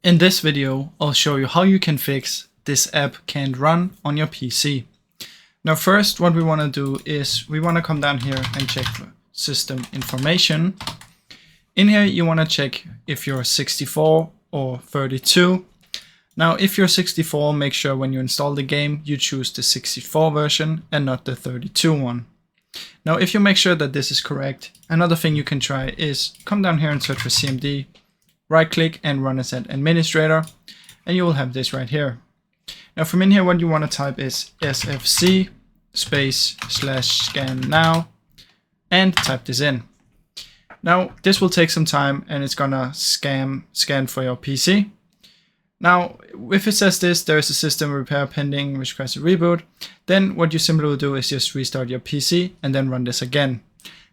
In this video, I'll show you how you can fix this app can't run on your PC. Now first, what we want to do is we want to come down here and check for system information. In here, you want to check if you're 64 or 32. Now, if you're 64, make sure when you install the game, you choose the 64 version and not the 32 one. Now, if you make sure that this is correct, another thing you can try is come down here and search for CMD, right click and run as an administrator, and you will have this right here. Now from in here, what you want to type is sfc /scan now and type this in. Now this will take some time and it's gonna scan for your PC. Now if it says this, there is a system repair pending which requires a reboot, then what you simply will do is just restart your PC and then run this again.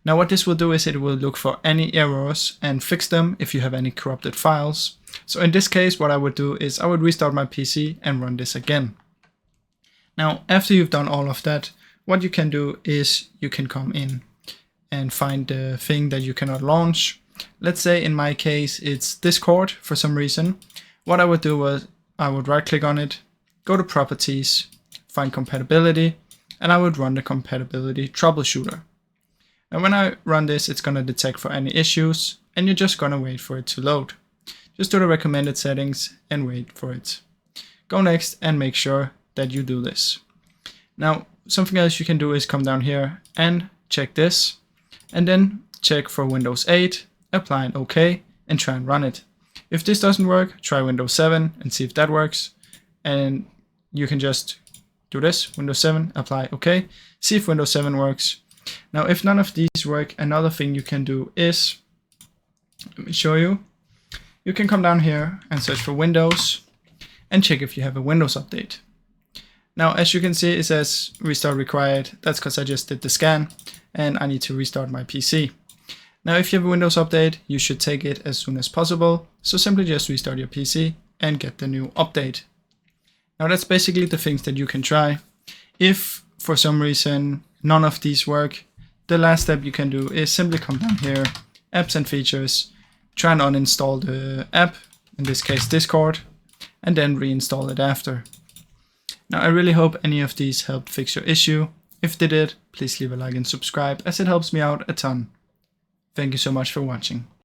Now what this will do is it will look for any errors and fix them if you have any corrupted files. So in this case, what I would do is I would restart my PC and run this again. Now after you've done all of that, what you can do is you can come in and find the thing that you cannot launch. Let's say in my case it's Discord for some reason. What I would do was I would right click on it, go to properties, find compatibility, and I would run the compatibility troubleshooter. And when I run this, it's going to detect for any issues and you're just going to wait for it to load. Just do the recommended settings and wait for it. Go next and make sure that you do this. Now, something else you can do is come down here and check this and then check for Windows 8, apply an OK and try and run it. If this doesn't work, try Windows 7 and see if that works. And you can just do this, Windows 7, apply OK, see if Windows 7 works. Now, if none of these work, another thing you can do is, let me show you. You can come down here and search for Windows and check if you have a Windows update. Now, as you can see, it says restart required. That's because I just did the scan and I need to restart my PC. Now, if you have a Windows update, you should take it as soon as possible. So simply just restart your PC and get the new update. Now, that's basically the things that you can try. If for some reason none of these work, the last step you can do is simply come down here, apps and features, try and uninstall the app, in this case Discord, and then reinstall it after. Now I really hope any of these helped fix your issue. If they did, please leave a like and subscribe as it helps me out a ton. Thank you so much for watching.